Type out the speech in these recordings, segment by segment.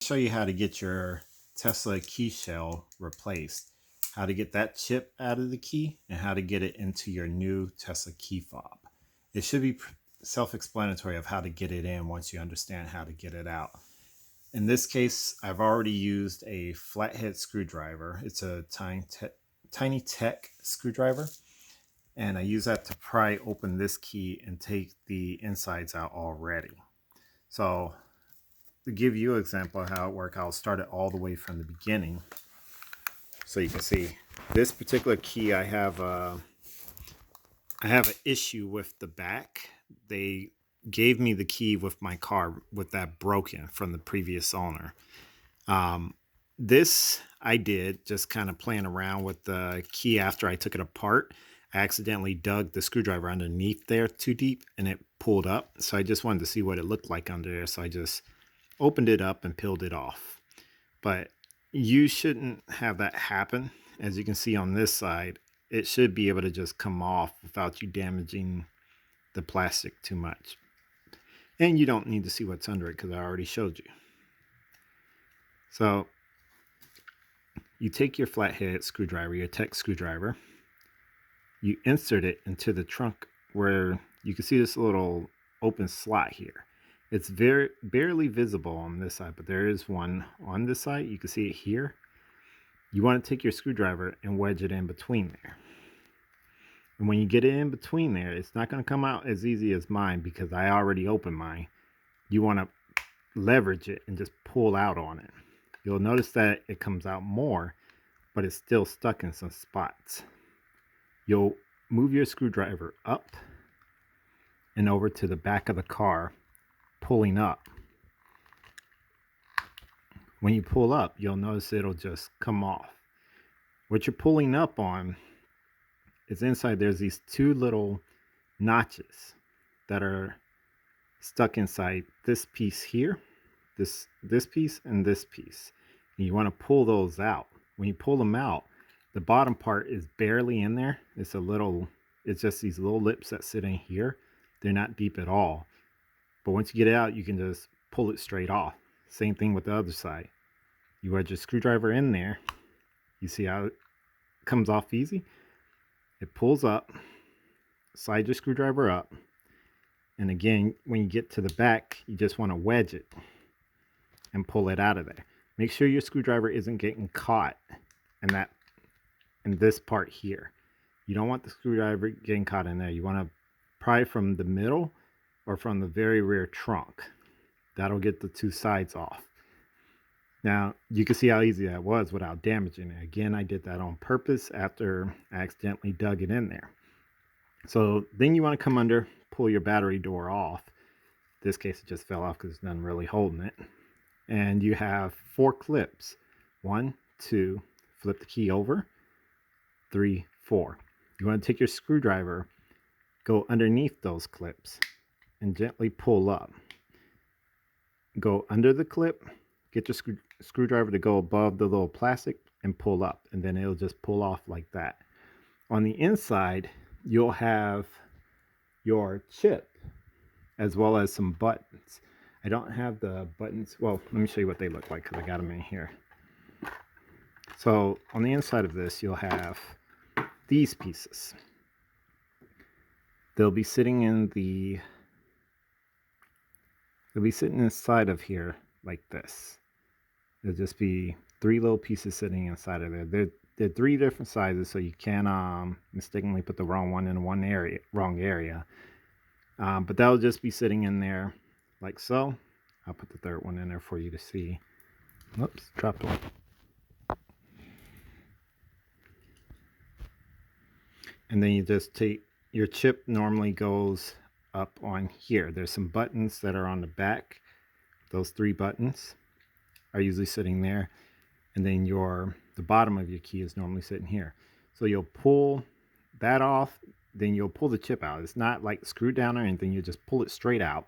Show you how to get your Tesla key shell replaced, how to get that chip out of the key, and how to get it into your new Tesla key fob. It should be self-explanatory of how to get it in once you understand how to get it out. In this case, I've already used a flathead screwdriver. It's a tiny tech screwdriver, and I use that to pry open this key and take the insides out already. So to give you an example of how it works, I'll start it all the way from the beginning. So you can see this particular key, I have an issue with the back. They gave me the key with my car with that broken from the previous owner. This I did just kind of playing around with the key after I took it apart. I accidentally dug the screwdriver underneath there too deep and it pulled up. So I just wanted to see what it looked like under there. So I just opened it up and peeled it off. But you shouldn't have that happen. As you can see on this side, it should be able to just come off without you damaging the plastic too much. And you don't need to see what's under it because I already showed you. So you take your flathead screwdriver, your tech screwdriver, you insert it into the trunk where you can see this little open slot here. It's very barely visible on this side, but there is one on this side. You can see it here. You want to take your screwdriver and wedge it in between there. And when you get it in between there, it's not going to come out as easy as mine because I already opened mine. You want to leverage it and just pull out on it. You'll notice that it comes out more, but it's still stuck in some spots. You'll move your screwdriver up and over to the back of the car, pulling up. When you pull up, you'll notice it'll just come off. What you're pulling up on is inside there's these two little notches that are stuck inside this piece here, this piece and this piece. And you want to pull those out. When you pull them out, the bottom part is barely in there. It's just these little lips that sit in here. They're not deep at all. But once you get it out, you can just pull it straight off. Same thing with the other side. You wedge your screwdriver in there. You see how it comes off easy? It pulls up, slide your screwdriver up. And again, when you get to the back, you just want to wedge it and pull it out of there. Make sure your screwdriver isn't getting caught in this part here. You don't want the screwdriver getting caught in there. You want to pry from the middle or from the very rear trunk. That'll get the two sides off. Now, you can see how easy that was without damaging it. Again, I did that on purpose after I accidentally dug it in there. So then you want to come under, pull your battery door off. In this case, it just fell off because there's nothing really holding it. And you have 4 clips. 1, 2, flip the key over. 3, 4. You want to take your screwdriver, go underneath those clips, and gently pull up. Go under the clip, get your screwdriver to go above the little plastic and pull up, and then it'll just pull off like that. On the inside, you'll have your chip as well as some buttons. I don't have the buttons. Well, let me show you what they look like because I got them in here. So on the inside of this, you'll have these pieces. They'll be sitting inside of here like this. There'll just be 3 little pieces sitting inside of there. They're 3 different sizes, so you can't mistakenly put the wrong one in wrong area. But that'll just be sitting in there like so. I'll put the third one in there for you to see. Oops, dropped one. And then you just take your chip. Normally goes up on here. There's some buttons that are on the back. Those 3 buttons are usually sitting there. And then the bottom of your key is normally sitting here. So you'll pull that off, then you'll pull the chip out. It's not like screwed down or anything. You just pull it straight out.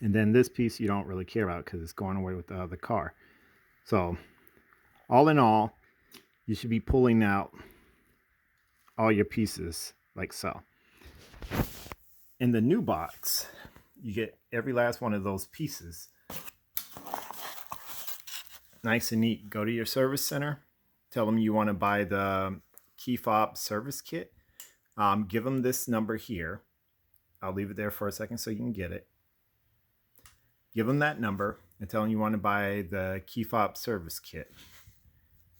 And then this piece you don't really care about because it's going away with the other car. So all in all, you should be pulling out all your pieces like so. In the new box, you get every last one of those pieces nice and neat. Go to your service center, tell them you want to buy the Keyfob service kit. Give them this number here. I'll leave it there for a second so you can get it. Give them that number and tell them you want to buy the Keyfob service kit.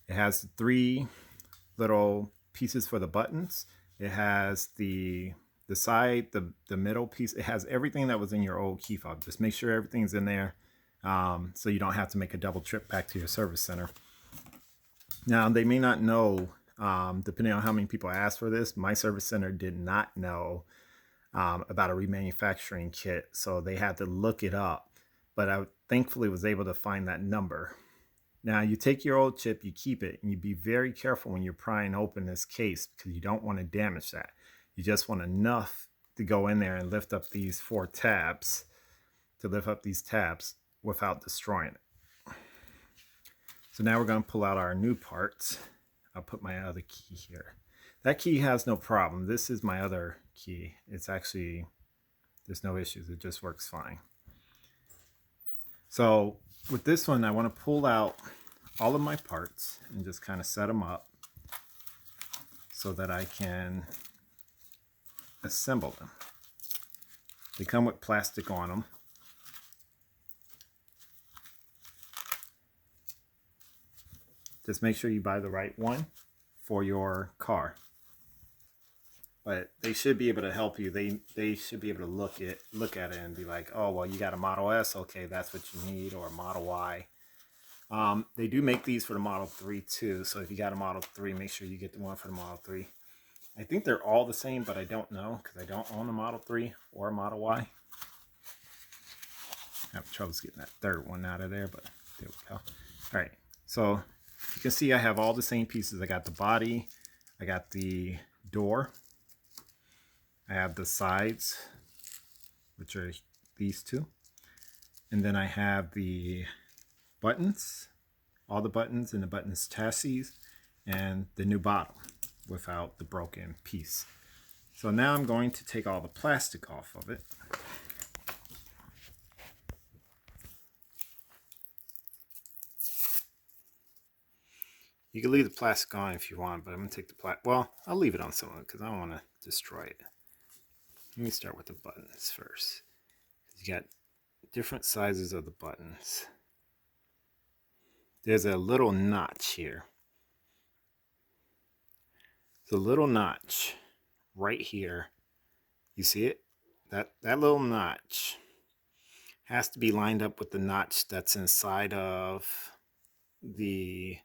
It has 3 little pieces for the buttons. It has the side, the middle piece. It has everything that was in your old Keyfob. Just make sure everything's in there, so you don't have to make a double trip back to your service center. Now, they may not know, depending on how many people asked for this. My service center did not know about a remanufacturing kit, so they had to look it up. But I thankfully was able to find that number. Now, you take your old chip, you keep it, and you be very careful when you're prying open this case because you don't want to damage that. You just want enough to go in there and lift up these 4 tabs, without destroying it. So now we're going to pull out our new parts. I'll put my other key here. That key has no problem. This is my other key. It's actually, there's no issues. It just works fine. So with this one, I want to pull out all of my parts and just kind of set them up so that I can assemble them. They come with plastic on them. Just make sure you buy the right one for your car. But they should be able to help you. They should be able to look at it and be like, oh, well, you got a Model S. Okay, that's what you need, or a Model Y. They do make these for the Model 3 too. So if you got a Model 3, make sure you get the one for the Model 3. I think they're all the same, but I don't know because I don't own a Model 3 or a Model Y. I have trouble getting that third one out of there, but there we go. All right, so you can see I have all the same pieces. I got the body, I got the door, I have the sides, which are these 2, and then I have the buttons, all the buttons in the buttons chassis, and the new bottom without the broken piece. So now I'm going to take all the plastic off of it. You can leave the plastic on if you want, but I'm going to take the plastic. Well, I'll leave it on some of it because I don't want to destroy it. Let me start with the buttons first. You got different sizes of the buttons. There's a little notch here. The little notch right here. You see it? That little notch has to be lined up with the notch that's inside of the,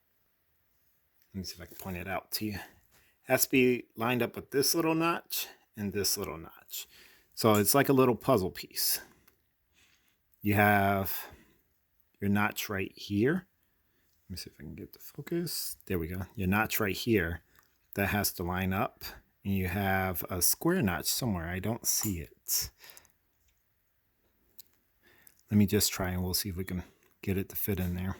let me see if I can point it out to you. It has to be lined up with this little notch and this little notch. So it's like a little puzzle piece. You have your notch right here. Let me see if I can get the focus. There we go. Your notch right here that has to line up. And you have a square notch somewhere. I don't see it. Let me just try and we'll see if we can get it to fit in there.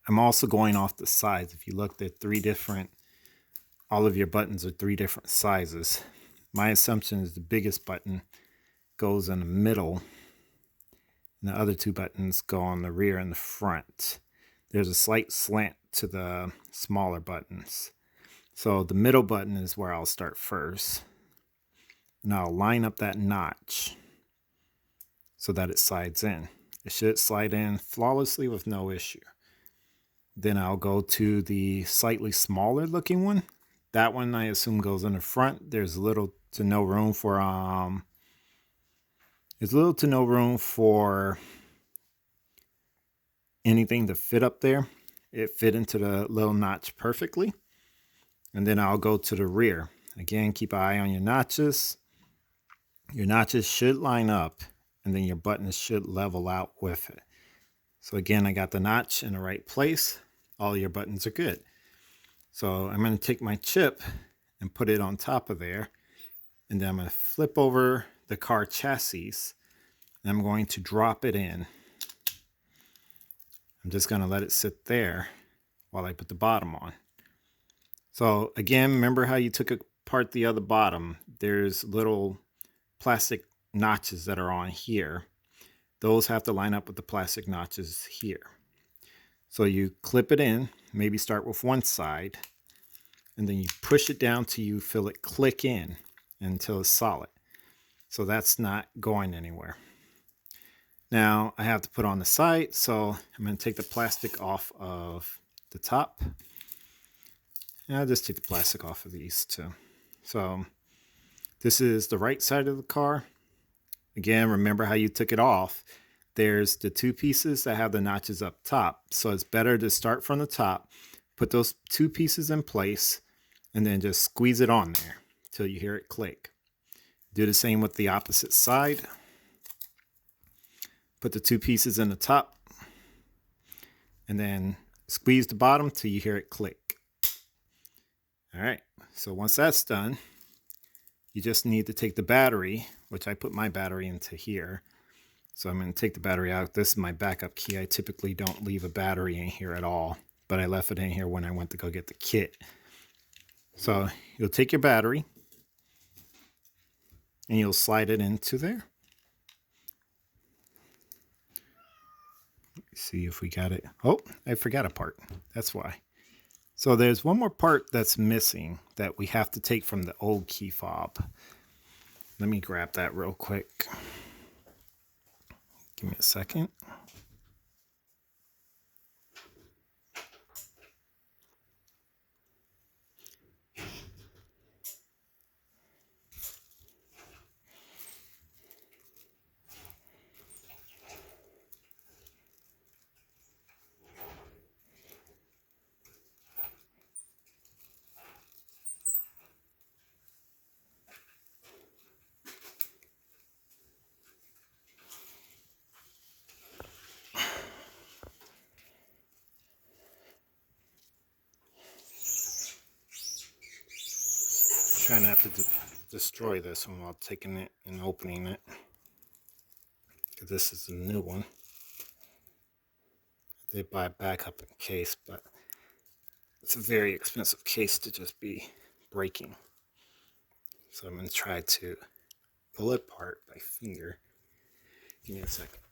I'm also going off the sides. If you look, at 3 different, all of your buttons are 3 different sizes. My assumption is the biggest button goes in the middle, and the other 2 buttons go on the rear and the front. There's a slight slant to the smaller buttons. So the middle button is where I'll start first. And I'll line up that notch so that it slides in. It should slide in flawlessly with no issue. Then I'll go to the slightly smaller looking one. That one I assume goes in the front. There's little to no room for anything to fit up there. It fit into the little notch perfectly. And then I'll go to the rear. Again, keep an eye on your notches. Your notches should line up, and then your buttons should level out with it. So again, I got the notch in the right place. All your buttons are good. So I'm going to take my chip and put it on top of there. And then I'm going to flip over the car chassis. And I'm going to drop it in. I'm just going to let it sit there while I put the bottom on. So again, remember how you took apart the other bottom? There's little plastic notches that are on here. Those have to line up with the plastic notches here. So you clip it in, maybe start with one side, and then you push it down till you feel it click in until it's solid. So that's not going anywhere. Now I have to put on the side, so I'm going to take the plastic off of the top. And I'll just take the plastic off of these too. So this is the right side of the car. Again, remember how you took it off. There's the two pieces that have the notches up top. So it's better to start from the top, put those two pieces in place, and then just squeeze it on there till you hear it click. Do the same with the opposite side. Put the two pieces in the top, and then squeeze the bottom till you hear it click. All right, so once that's done, you just need to take the battery, which I put my battery into here. So I'm going to take the battery out. This is my backup key. I typically don't leave a battery in here at all, but I left it in here when I went to go get the kit. So you'll take your battery and you'll slide it into there. Let's see if we got it. Oh, I forgot a part. That's why. So there's one more part that's missing that we have to take from the old key fob. Let me grab that real quick. Give me a second. Try not to destroy this one while taking it and opening it, because this is a new one. I did buy a backup in case, but it's a very expensive case to just be breaking. So I'm going to try to pull it apart by finger. Give me a second.